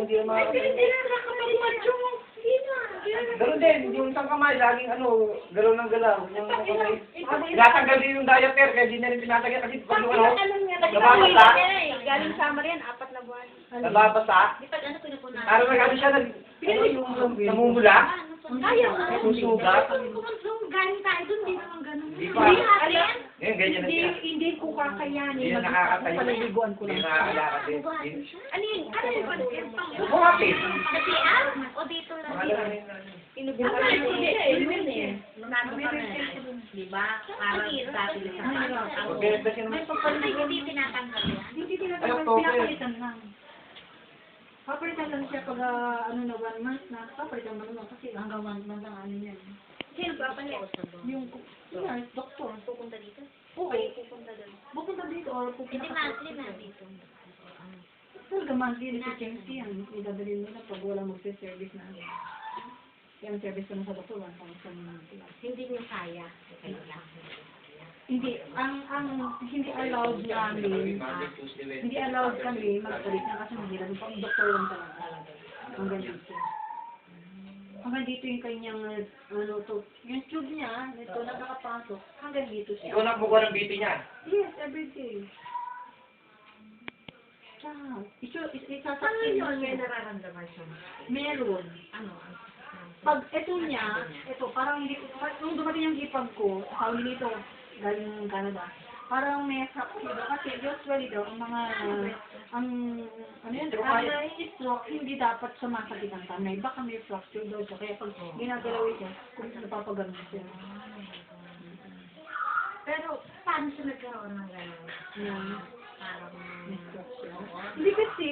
hindi na makakapagod. Hindi na nakapagmacho. Hindi na. Gano'n din, yung isang kamay, laging galaw ng galaw. Yung kamay, tinatanggal din yung diaper, kaya di na rin tinatanggal kasi pag yung nababasa, Galing summer yan, 4 na buwan. nababasa, Di pag ano pinupunan? parang nag-ano siya, yung namumula, Ayaw. susugat. Galing tayo dun, di naman ganun. Hindi pa. Ngayon, ganyan na siya. Hindi ko kakayanin. Hindi na nakakatayo. Paliliguan ko Hindi lang. na nakakalakad din. Ano yun? Ano yun? Buhatin. Sa PR? O dito lang? Inubukan ko eh. Di ba? Parang dati sa Magkailan siya naman. hindi tinatanggal yan. Hindi Ay, tinatawag, October. pinapalitan lang. Papalitan lang siya pag 1 month na. Papalitan mo naman kasi hanggang 1 month ang ano yan. Sino ba palit? Yung nurse, doktor. Pupunta dito? Oo. Pupunta doon. Pupunta dito or Hindi pupunta monthly na dito. Talaga monthly efficiency yan. Idadalhin mo na pag wala magse-service na. Kaya ang service ko na sa doktor, 1,000 plus. Hindi niyo kaya. Hindi, hindi allowed namin, hindi allowed kami magpalit na kasi mahirap yung pang doktor lang talaga. Hanggang dito. Hanggang dito yung kanyang, yung tube niya, ito, nakakapasok, hanggang dito siya. Ikaw na bukuha ng biti niya. Yes, every day. Tsaka, Ano isasakit yun? May niya. nararamdaman siya. Meron. Ano? Pag ito niya, ito, parang hindi, nung dumating yung ipag ko, sabi nito, galing Canada, parang may fracture kasi usually daw, ang mga, ano yan, stroke, hindi dapat sumasakit ang kamay. Baka may fracture daw siya, kaya pag ginagalaw siya, kung napapagano siya. Pero, paano siya nagkaroon ng gano'n? Yan, Parang, may stroke siya. Hindi kasi,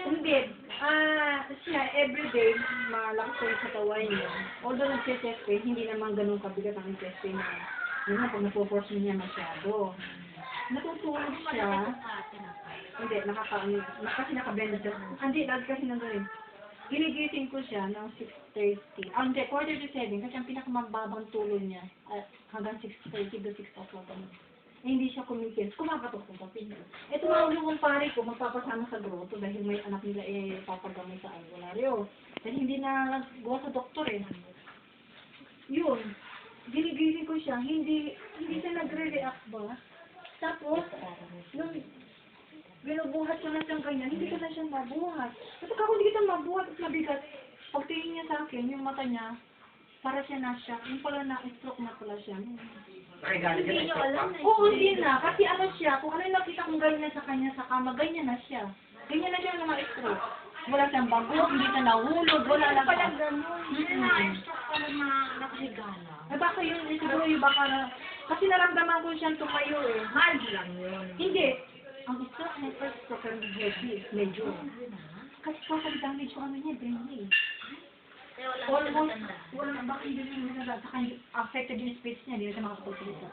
hindi, siya, everyday, malakas ko yung katawan niya. Although nag-chest pain, hindi naman ganun kabigat ang chest pain na, yun nga, pag napoforce niya masyado. Natutulog siya, hindi, kasi nakabend siya. Hindi, lagi kasi nandun. Ginigising ko siya ng 6:30. Hindi, 4:37 kasi ang pinakamababang tulog niya hanggang 6:30 to 6 o'clock. Hindi siya kumikis. Kumakatok sa kapin. Ito nga yung pare ko, magpapasama sa grotto dahil may anak nila papagamay sa albularyo. Dahil hindi na gawa sa doktor eh. Yun. Ginigising ko siya, hindi siya nagre-react ba? Tapos, nung binubuhat ko na siyang ganyan, hindi ko na siya mabuhat. Kasi ako hindi kita mabuhat at mabigat. Pagtingin niya sa akin, yung mata niya, para siya na-shock. Yung pala na-stroke na pala siya. Nakigalit hindi niyo siya. alam na. Oo, hindi na. Kasi ano siya, kung ano yung nakita kong ganyan sa kanya sa kama, ganyan na siya. Ganyan na siya ng mga stroke. Wala siyang bago, hindi siya nahulog, wala lang. Pala gano'n. Na-stroke pala na nakahigala. Eh baka yun, siguro yung baka na, kasi naramdaman ko siyang tumayo eh. Mild lang yun. Hindi. Ang stroke na first stroke ang heavy, medyo. Kasi total damage yung ano niya, brain niya eh. Kaya wala Almost, siya natanda. wala, baka hindi niya natanda. Saka affected yung speech niya, hindi na siya makakapagsalita.